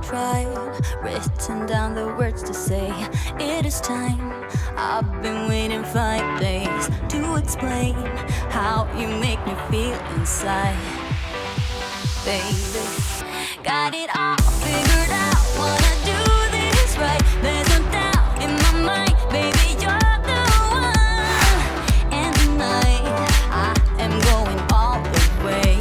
tried, written down the words to say it is time. I've been waiting 5 days to explain how you make me feel inside. Baby, got it all figured out, wanna do this right. There's no doubt in my mind, baby, you're the one. And tonight, I am going all the way.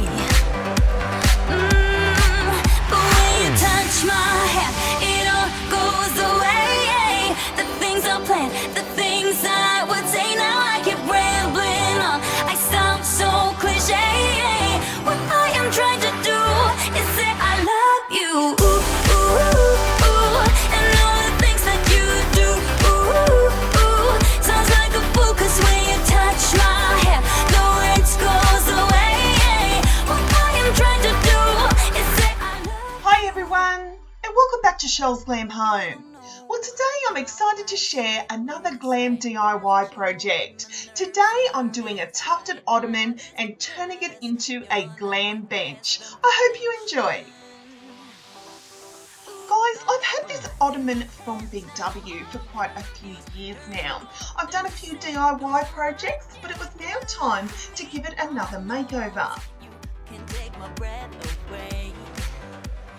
But when you touch my hand, it all goes away. The things I planned, the things I would say, now I keep rambling on. I sound so cliche. What I am trying to do is say I love you. Ooh, ooh, ooh, and all the things that you do. Ooh, ooh, sounds like a fool, 'cause when you touch my hair, the words goes away. What I am trying to do is say I love you. Hi everyone, and welcome back to Chelles Glam Home. Well, today I'm excited to share another glam DIY project. Today I'm doing a tufted ottoman and turning it into a glam bench. I hope you enjoy. Guys, I've had this ottoman from Big W for quite a few years now. I've done a few DIY projects, but it was now time to give it another makeover. Can take my breath away.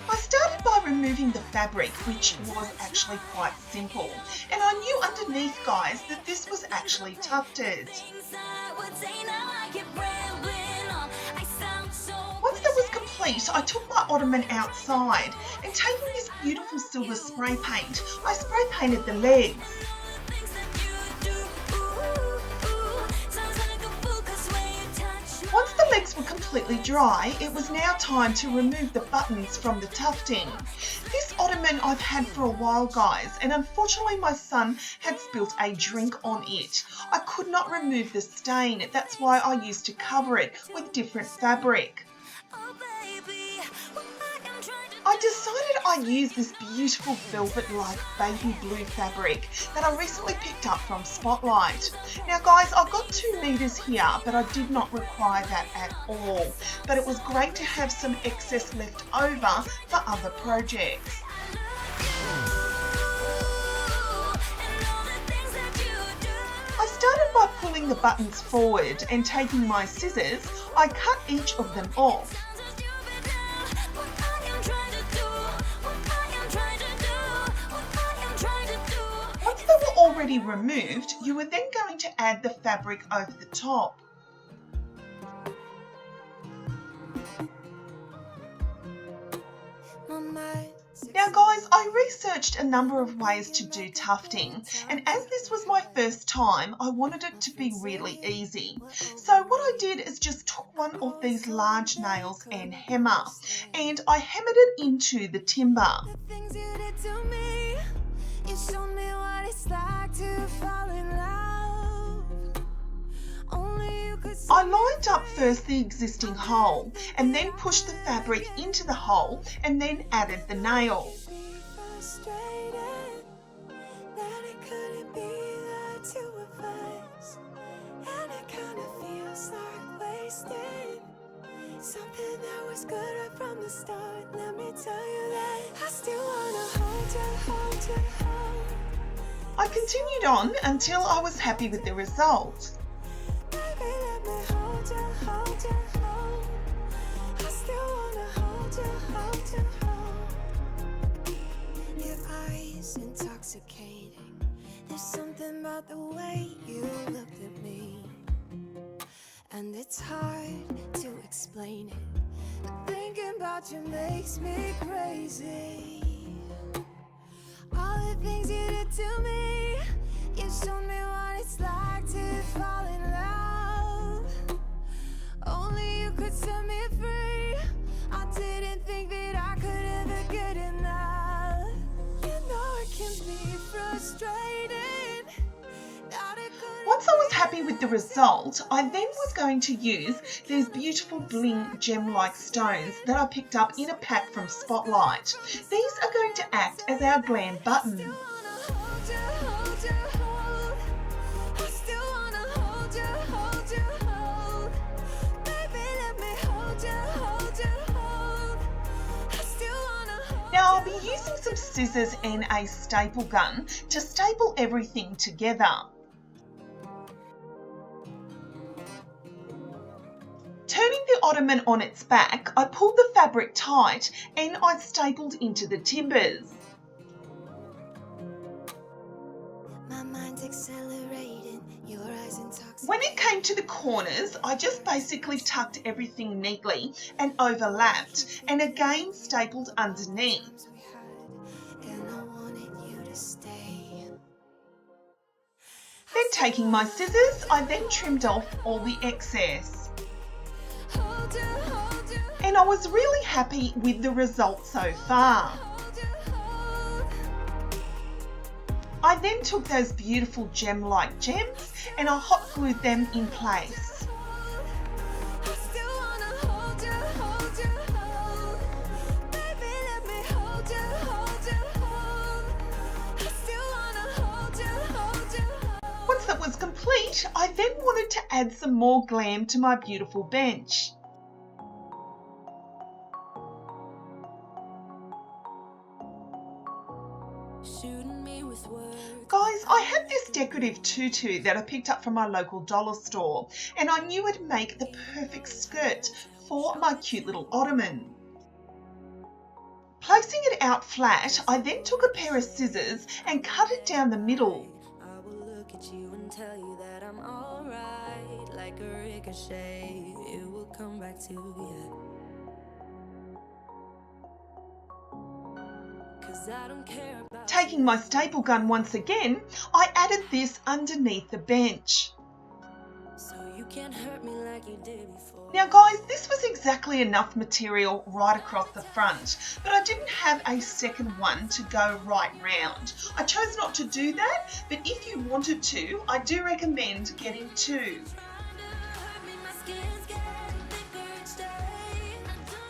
I started by removing the fabric, which was actually quite simple. And I knew underneath, guys, that this was actually tufted. Once that was complete, I took my ottoman outside and taking this beautiful silver spray paint, I spray painted the legs. Once the legs were completely dry, it was now time to remove the buttons from the tufting. This ottoman I've had for a while, guys, and unfortunately my son had spilt a drink on it. I could not remove the stain, that's why I used to cover it with different fabric. I decided I'd use this beautiful velvet-like baby blue fabric that I recently picked up from Spotlight. Now guys, I've got 2 meters here, but I did not require that at all. But it was great to have some excess left over for other projects. I started by pulling the buttons forward and taking my scissors, I cut each of them off. Already removed, you are then going to add the fabric over the top. Now guys, I researched a number of ways to do tufting, and as this was my first time, I wanted it to be really easy. So what I did is just took one of these large nails and hammer, and I hammered it into the timber. You showed me what it's like to fall in love. Only you could. I lined up first the existing hole and then pushed the fabric into the hole and then added the nail. That it couldn't be the two of us, and it kind of feels like wasted. Something that was good right from the start. Let me tell you that I still wanna hold you, hold you, hold. I continued on until I was happy with the result. Baby, let me hold you, hold you, hold. I still wanna hold you, hold you, hold. Your eyes intoxicating. There's something about the way you looked at me, and it's hard to explain it, but thinking about you makes me crazy. All the things you did to me, you showed me what it's like to fall in love. Only you could set me free. I didn't think that I could ever get enough. You know it can be frustrating. Once I was happy with the result, I then was going to use these beautiful bling gem-like stones that I picked up in a pack from Spotlight. These are going to act as our glam button. Now Now I'll be using some scissors and a staple gun to staple everything together. Turning the ottoman on its back, I pulled the fabric tight and I stapled into the timbers. My mind's accelerating, your eyes intoxicating. When it came to the corners, I just basically tucked everything neatly and overlapped and again stapled underneath. And I wanted you to stay. Then taking my scissors, I then trimmed off all the excess. Hold you, hold you, And I was really happy with the result so far. hold you, hold. I then took those beautiful gem-like gems and I hot glued them in place. I still wanna hold you, hold you, hold. Baby, let me hold you, hold you, hold. I still wanna hold you, hold you, hold. Once that was complete, I then wanted to add some more glam to my beautiful bench. Shooting me with words. Guys, I had this decorative tutu that I picked up from my local dollar store and I knew it'd make the perfect skirt for my cute little ottoman. Placing it out flat, I then took a pair of scissors and cut it down the middle. I will look at you and tell you that I'm alright. Like a ricochet, it will come back to you. 'Cause I don't care about Taking my staple gun once again, I added this underneath the bench. so you can't hurt me like you did before. Now guys, this was exactly enough material right across the front, but I didn't have a second one to go right round. I chose not to do that, but if you wanted to, I do recommend getting two.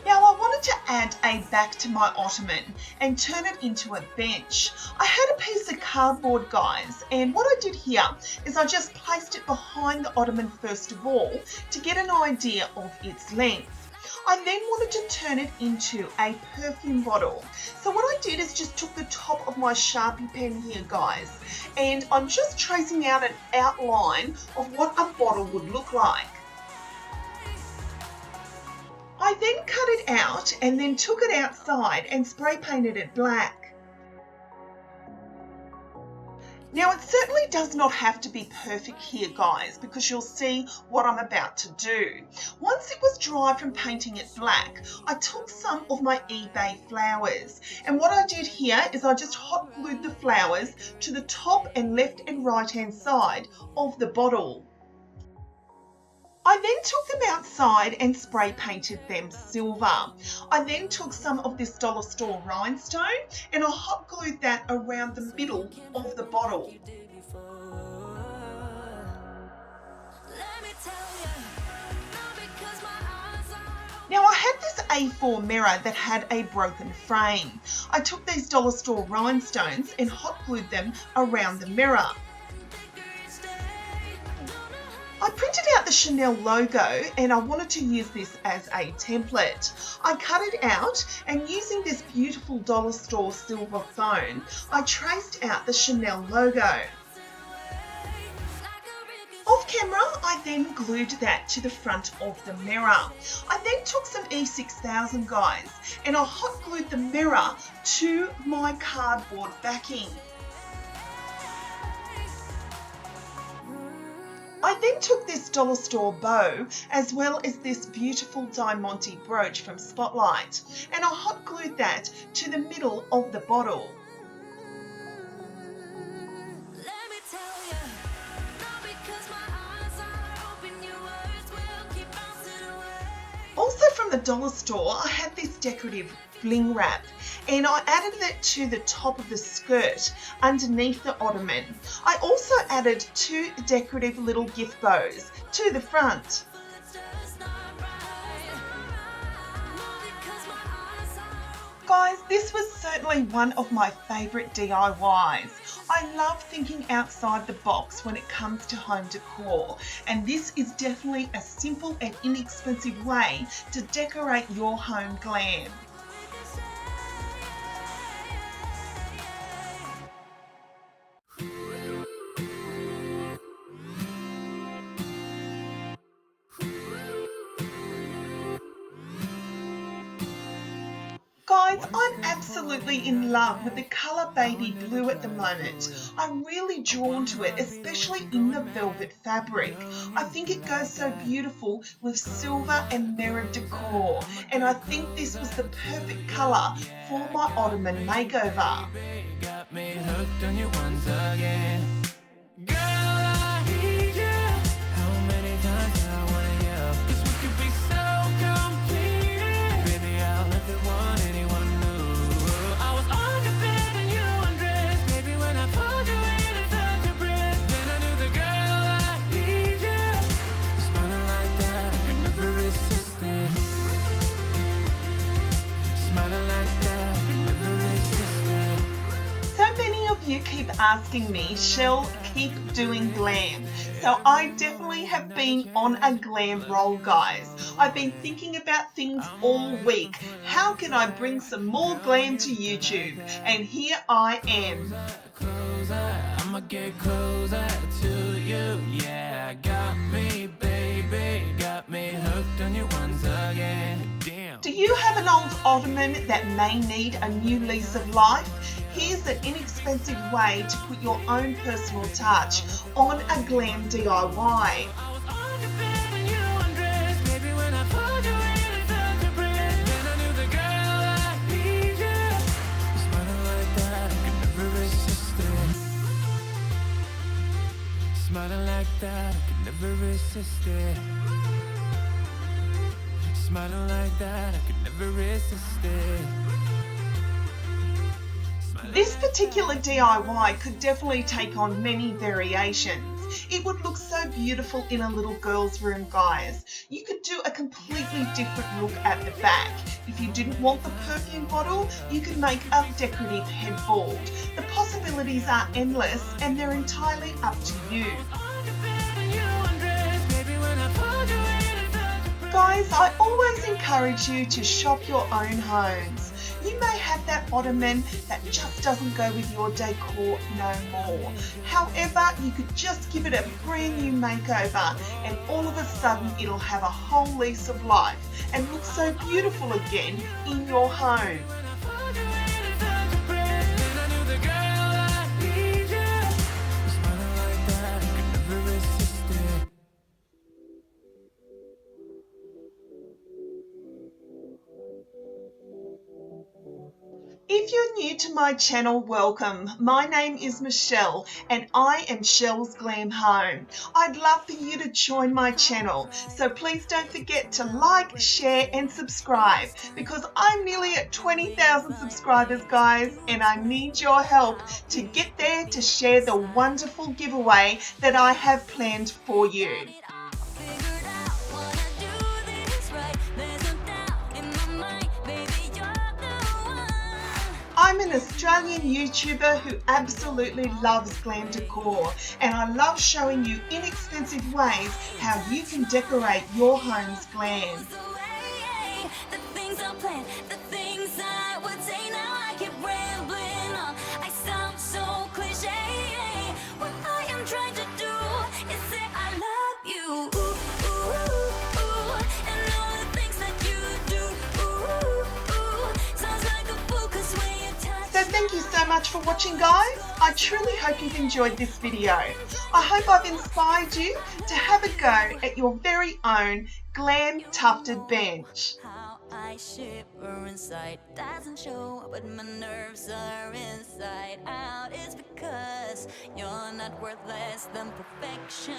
Now I wanted to add a back to my ottoman and turn it into a bench. I had a piece of cardboard, guys, and what I did here is I just placed it behind the ottoman first of all to get an idea of its length. I then wanted to turn it into a perfume bottle. So what I did is just took the top of my Sharpie pen here, guys, and I'm just tracing out an outline of what a bottle would look like. I then cut it out and then took it outside and spray painted it black. Now it certainly does not have to be perfect here, guys, because you'll see what I'm about to do. Once it was dry from painting it black, I took some of my eBay flowers, and what I did here is I just hot glued the flowers to the top and left and right hand side of the bottle. I then took them outside and spray painted them silver. I then took some of this dollar store rhinestone and I hot glued that around the middle of the bottle. Now I had this A4 mirror that had a broken frame. I took these dollar store rhinestones and hot glued them around the mirror. I printed out the Chanel logo and I wanted to use this as a template. I cut it out and using this beautiful dollar store silver phone, I traced out the Chanel logo. Off camera, I then glued that to the front of the mirror. I then took some E6000, guys, and I hot glued the mirror to my cardboard backing. I then took this dollar store bow as well as this beautiful diamante brooch from Spotlight and I hot glued that to the middle of the bottle. Also from the dollar store, I had this decorative bling wrap and I added it to the top of the skirt underneath the ottoman. I also added two decorative little gift bows to the front. Guys, this was certainly one of my favourite DIYs. I love thinking outside the box when it comes to home decor, and this is definitely a simple and inexpensive way to decorate your home glam. I'm absolutely in love with the colour baby blue at the moment. I'm really drawn to it, especially in the velvet fabric. I think it goes so beautiful with silver and mirror decor, and I think this was the perfect colour for my ottoman makeover. Got me hooked on you once again. Girl, I need you. How many times do I want you? 'Cause we could be so complete. Baby, I'll never want anyone new. I was on the bed and you undressed. Baby, when I pulled you in and felt your breath, then I knew the girl I need you. Smiling like that, I could never resist it. Smiling like that, I could never resist it. So many of you keep asking me, Chelle, keep doing glam. So I definitely have been on a glam roll, guys. I've been thinking about things all week. How can I bring some more glam to YouTube? And here I am. Closer, I'ma get closer to you. Yeah, got me, baby, got me hooked on you once again. Damn. Do you have an old ottoman that may need a new lease of life? Here's an inexpensive way to put your own personal touch on a glam DIY. I was on the bed when you undressed. Baby, when I pulled you in and felt your breath, then I knew the girl I need you. Smiling like that, I could never resist it. Smiling like that, I could never resist it. Smiling like that, I could never resist it. This particular DIY could definitely take on many variations. It would look so beautiful in a little girl's room, guys. You could do a completely different look at the back. If you didn't want the perfume bottle, you could make a decorative headboard. The possibilities are endless and they're entirely up to you. Guys, I always encourage you to shop your own homes. You may have that ottoman that just doesn't go with your decor no more. However, you could just give it a brand new makeover and all of a sudden it'll have a whole lease of life and look so beautiful again in your home. If you're new to my channel, welcome. My name is Michelle and I am Chelles Glam Home. I'd love for you to join my channel, so please don't forget to like, share and subscribe because I'm nearly at 20,000 subscribers, guys, and I need your help to get there to share the wonderful giveaway that I have planned for you. I'm an Australian YouTuber who absolutely loves glam decor, and I love showing you inexpensive ways how you can decorate your home's glam. The things I planned, the things I would say, now I keep rambling on. I sound so cliche. What I am trying to do is say I love you. Ooh, ooh, ooh, and all the things that you do. Ooh, ooh, sounds like a fool 'cause when you touch. So thank you so much for watching, guys. I truly hope you've enjoyed this video. I hope I've inspired you to have a go at your very own Glam Tufted bench. How I shiver inside doesn't show, but my nerves are inside out. It's because you're not worth less than perfection.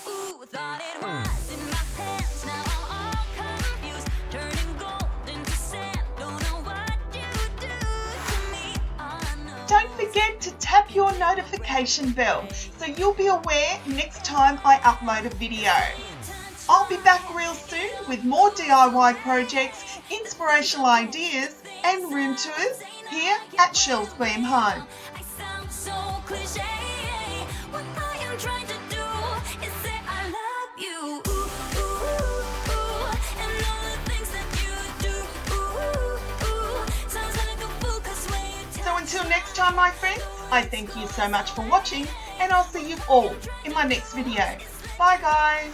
Ooh, thought it was in my hands, now I'm all confused, turning gold into sand. Don't know what you do to me. I know. Don't forget to tap your notification bell so you'll be aware next time I upload a video. I'll be back real soon with more DIY projects, inspirational ideas and room tours here at Chelles Glam Home. I sound so cliche. What I am trying to do is say I love you. Ooh, ooh, ooh, and all the things that you do. Ooh, ooh, sounds like a fool 'cause when you touch. So until next time, my friends, I thank you so much for watching and I'll see you all in my next video. Bye, guys.